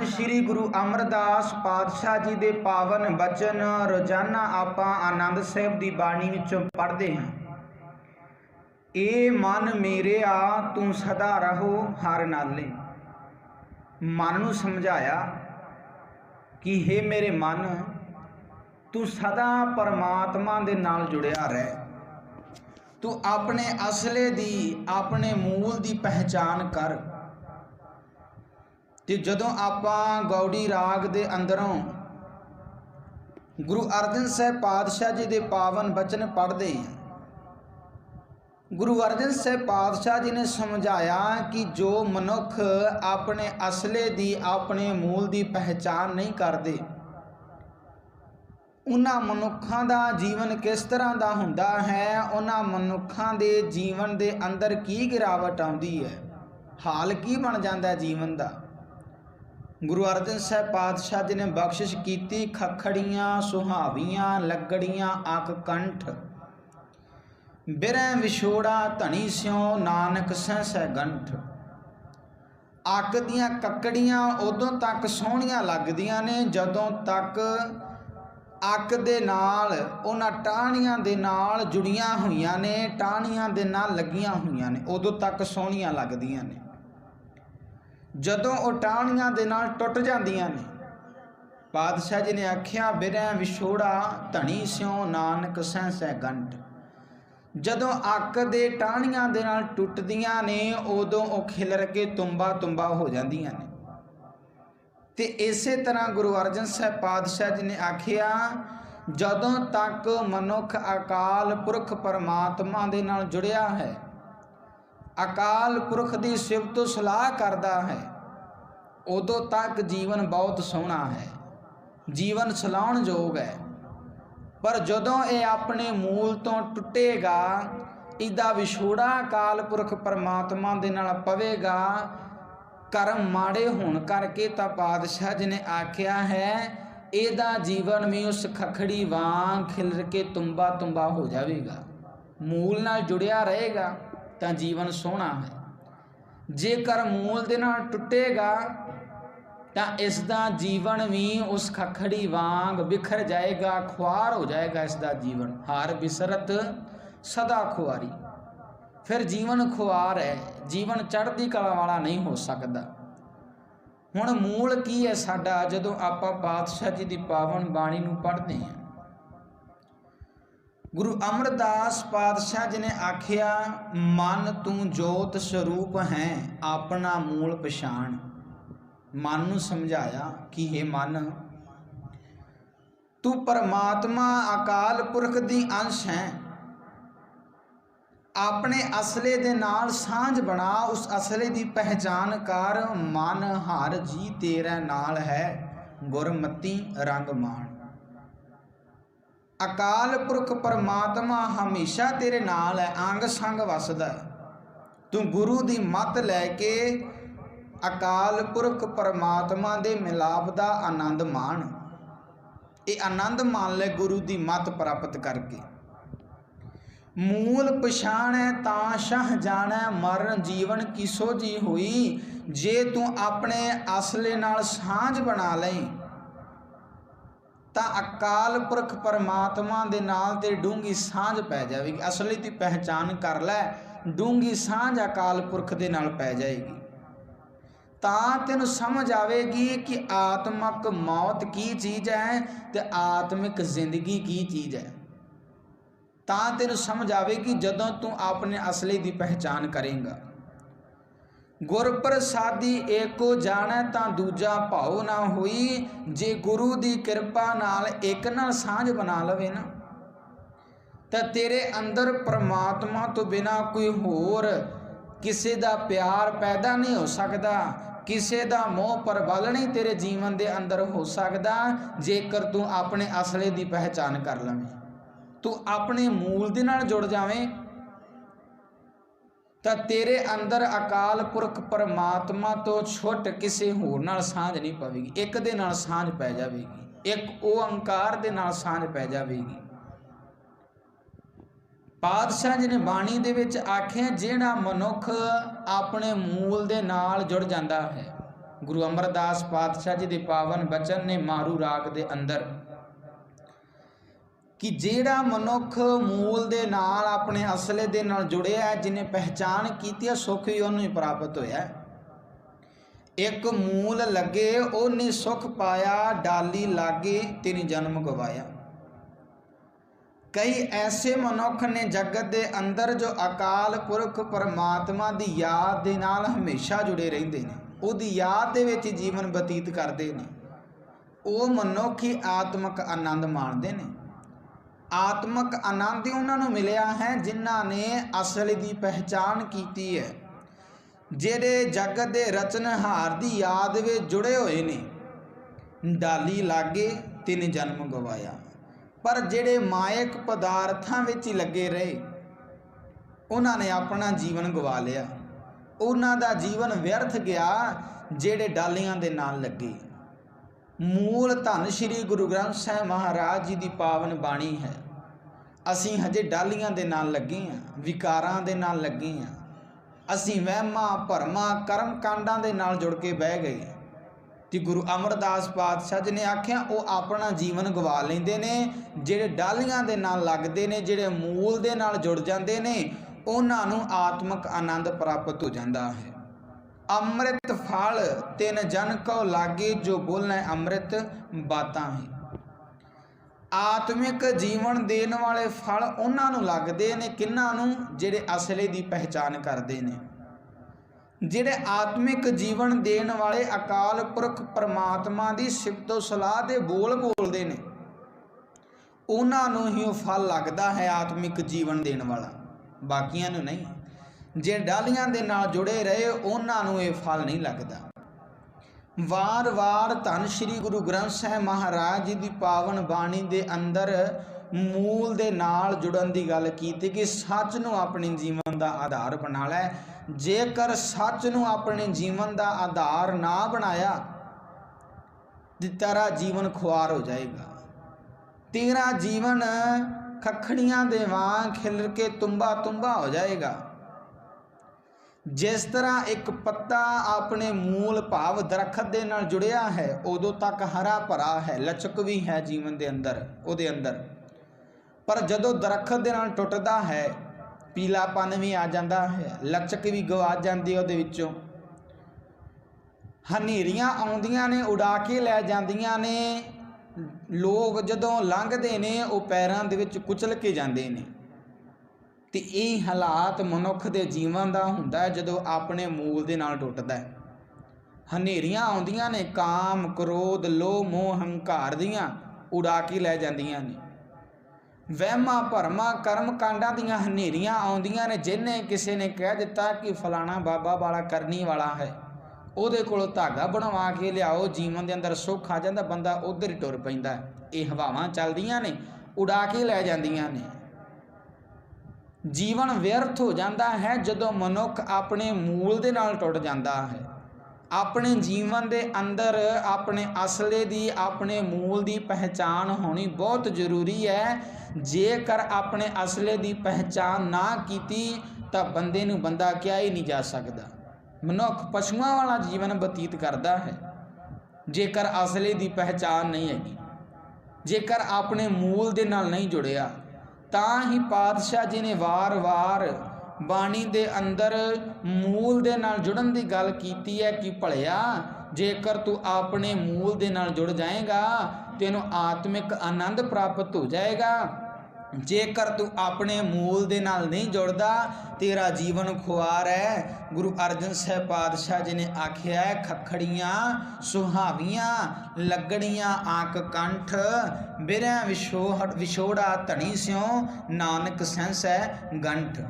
श्री गुरु अमरदास पातशाह जी के पावन बचन रोजाना आपां आनंद साहिब की बाणी विचों पढ़ते हैं। ए मन मेरे आ तू सदा रहो हर नाले। मन नूं समझाया कि हे मेरे मन, तू सदा परमात्मा दे नाल जुड़िया रह। तू अपने असले दी अपने मूल दी पहचान कर। ते जदों आपां गौड़ी राग दे अंदरों गुरु अर्जन साहिब पातशाह जी दे पावन बचन पढ़ते हैं, गुरु अर्जन साहिब पातशाह जी ने समझाया कि जो मनुख अपने असले दी अपने मूल दी पहचान नहीं करते, उन्हां मनुखां दा जीवन किस तरह दा हुंदा है, उन्हां मनुखां दे जीवन दे अंदर की गिरावट आउंदी है, हाल की बन जाता है जीवन दा। गुरु अर्जन साहिब पातशाह जी ने बख्शिश की, खखड़ियाँ सुहावियाँ लगड़ियाँ अक कंठ, बिरह विछोड़ा धनी स्यों नानक सह सह गंठ। अक दियाँ ककड़ियाँ उदों तक सोहणियां लगदियां ने जदों तक अक दे नाल उन्हां टाहणियां दे नाल जुड़ियां होईयां ने, टाहणियां दे नाल लगियां होईयां ने, उदों तक सोहणियां लगदियां ने। जदों वो टाहणियां दे नाल टुट जांदियां ने, पातशाह जी ने आख्या बिरह विछोड़ा धनी स्यों नानक सह सह गंठ। जदों अक दे टाहणियां दे नाल टुटदियां ने, उदों वो खिलर के तुंबा तुंबा हो जांदियां ने। ते इसे तरह गुरु अर्जन साहिब पातशाह जी ने आख्या जदों तक मनुख अकाल पुरख परमात्मा दे नाल जुड़िया है, अकाल पुरख की सिफत सलाह करता है, उदों तक जीवन बहुत सोहना है, जीवन सलाहण योग है। पर जदों ये अपने मूल तो टुटेगा, इसदा विछोड़ा अकाल पुरख परमात्मा दे नाल पवेगा, कर्म माड़े होण करके तां पातशाह जी ने आख्या है इहदा जीवन भी उस खखड़ी वांग खिलर के तुंबा तुंबा हो जाएगा। मूल नाल जुड़िया रहेगा तां जीवन सोहना है, जेकर मूल दे नाल टुटेगा तां इसदा जीवन भी उस खखड़ी वांग बिखर जाएगा, खुआर हो जाएगा। इसका जीवन हार बिसरत सदा खुआरी, फिर जीवन खुआर है, जीवन चढ़दी कला वाला नहीं हो सकता। हुण मूल की है साडा, जदों आपां पातशाह जी की पावन बाणी नूं पढ़ते हैं। गुरु अमरदास पातशाह जी ने आख्या मन तू जोत स्वरूप है अपना मूल पछाण। मन नूं समझाया कि हे मन, तू परमात्मा अकाल पुरख दी अंश है, अपने असले दे नाल सांझ बना, उस असले दी पहचान कर। मन हर जी तेरे नाल है, गुरमति रंग मान। अकाल पुरख परमात्मा हमेशा तेरे नाल है, अंग संग वसदा है। तू गुरु दी मत लैके अकाल पुरख परमात्मा दे मिलाप दा आनंद मान। ये आनंद मान ले गुरु दी मत प्राप्त करके। मूल पछाण है तां शाह जाना, मरण जीवन की सोझी हुई। जे तू अपने असले नाल सांझ बना लें तां अकाल पुरख परमात्मा दे नाल ते डूंगी सांझ पै जाएगी। असली दी पहचान कर लै, डूंगी सांझ अकाल पुरख दे नाल पै जाएगी। तां तैनूं समझ आवेगी कि आत्मक मौत की चीज़ है ते आत्मिक जिंदगी की चीज़ है। तां तैनूं समझ आवेगी जदों तू अपने असली दी पहचान करेगा। गुर प्रसादी एको जाने तां दूजा भाव ना होई। जे गुरु दी कृपा नाल एक नाल सांझ बना लवे ना, तां तेरे अंदर परमात्मा तो बिना कोई होर किसी दा प्यार पैदा नहीं हो सकता, किसी दा मोह परबल नहीं तेरे जीवन दे अंदर हो सकता। जेकर तू अपने असले दी पहचान कर लवें, तू अपने मूल दे नाल जुड़ जावें, तां तेरे अंदर अकाल पुरख परमात्मा तो छुट किसी होर नाल सांझ नहीं पवेगी। एक दे नाल सांझ पै जावेगी, एक ओंकार दे नाल सांझ पै जावेगी। पातशाह जी ने बाणी दे विच आख्या जिहड़ा मनुख अपने मूल दे नाल जुड़ जाता है, गुरु अमरदास पातशाह जी के पावन बचन ने मारू राग के अंदर कि जेड़ा मनुख मूल दे नाल अपने असले दे नाल जुड़िया, जिन्हें पहचान की सुख ही उन्हें प्राप्त होया। एक मूल लगे उन्हें सुख पाया, डाली लागे तिन जन्म गवाया। कई ऐसे मनुख ने जगत के अंदर जो अकाल पुरख परमात्मा की याद के नाल हमेशा जुड़े रहते हैं, उहदी याद दे विच जीवन बतीत करते हैं। वो मनुख ही आत्मक आनंद माणते हैं। आत्मक आनंद उन्होंने मिलया है जिन्हों ने असल की पहचान की है, जेड़े जगत के रचनहार की याद में जुड़े हुए ने। डाली लागे तिन जन्म गवाया। पर जेड़े मायक पदार्थां विच ही लगे रहे, उन्होंने अपना जीवन गवा लिया। उन्हां दा जीवन व्यर्थ गया जेड़े डालियां दे नाल लगे। मूल धन श्री गुरु ग्रंथ साहिब महाराज जी की पावन बाणी है। असीं हजे डालियां दे नाल लगे हाँ, विकारां दे नाल लगे हाँ। असीं वहमां भरमां कर्म कांडां दे नाल जुड़ के बह गए। कि गुरु अमरदास पातशाह जी ने आख्या वो अपना जीवन गवा लेंदे ने, जेड़े डालियां दे नाल लगदे ने, जेड़े मूल दे नाल जुड़ जांदे ने, उन्हां नूं आत्मक आनंद प्राप्त हो जाता है। अमृत फल तिन जन को लागे, जो बोलना अमृत बातां है। आत्मिक जीवन देण वाले फल उन्हां नूं लगदे ने, किन्हां नूं? जेड़े असले दी पहचान करदे ने। जेड़े आत्मिक जीवन देण वाले अकाल पुरख परमात्मा की सिफतो सलाह दे बोल बोलते हैं, उन्हां नूं ही फल लगता है आत्मिक जीवन देण वाला, बाकियां नूं नहीं। जे डालियां दे नाल जुड़े रहे उन्हां नूं ये फल नहीं लगता। वार वार धन श्री गुरु ग्रंथ साहिब महाराज जी की पावन बाणी दे अंदर मूल दे नाल जुड़न की गल की कि सच नूं अपने जीवन का आधार बना लै। जेकर सच नूं अपने जीवन का आधार ना बनाया तो तेरा जीवन खुआर हो जाएगा। तेरा जीवन खखड़ियां दे वांग खिलर के तुम्बा तुम्बा हो जाएगा। जिस तरह एक पत्ता अपने मूल भाव दरखत दे नाल जुड़िया है, उदों तक हरा भरा है, लचक भी है जीवन के अंदर उहदे अंदर। पर जदों दरखत दे नाल टुटदा है, पीलापन भी आ जाता है, लचक भी गवा जाती है उहदे विचों। हनेरियां आउंदियां ने उड़ा के लै जांदियां ने, लोग जदों लंघदे ने वो पैरां दे विच कुचल के जांदे ने। ते यह हालात मनुख के जीवन का हुंदा है जदों अपने मूल दे नाल टुटदा है। हनेरियां आउंदियां ने, काम क्रोध लोह मोह हंकार दियां उड़ा के लै जांदियां ने। वहमां भरमां कर्म कांडां दियां हनेरियां आउंदियां ने। जिन्हें किसी ने कह दिता कि फलाना बाबा वाला करनी वाला है, उहदे कोलों धागा बनवा के लियाओ, जीवन के अंदर सुख आ जाता, बंदा उधर ही टुर पैंदा है। ये हवावां चलदियां ने, उड़ा के लै जांदियां ने। जीवन व्यर्थ हो जाता है जदों मनुख अपने मूल दे नाल टुट जाता है। अपने जीवन के अंदर अपने असले की अपने मूल की पहचान होनी बहुत जरूरी है। जेकर अपने असले की पहचान ना की तो बंदे नूं बंदा क्या ही नहीं जा सकता। मनुख पशुआं वाला जीवन बतीत करता है जेकर असले की पहचान नहीं हैगी, जेकर अपने मूल दे नाल नहीं जुड़िया। तां ही पातशाह जी ने वार वार बाणी दे अंदर मूल दे नाल जुड़न की गल कीती है कि भलिया जेकर तू अपने मूल दे नाल जुड़ जाएगा तेनों आत्मिक आनंद प्राप्त हो जाएगा। जेकर तू अपने मूल दे नाल नहीं जुड़दा तेरा जीवन खुआर है। गुरु अर्जन साहब पातशाह जी ने आख्या है, खखड़ियां सुहावियां लगड़ियां आंक कंठ, बिरह विछोड़ा धनी स्यों नानक सहस है गंठ।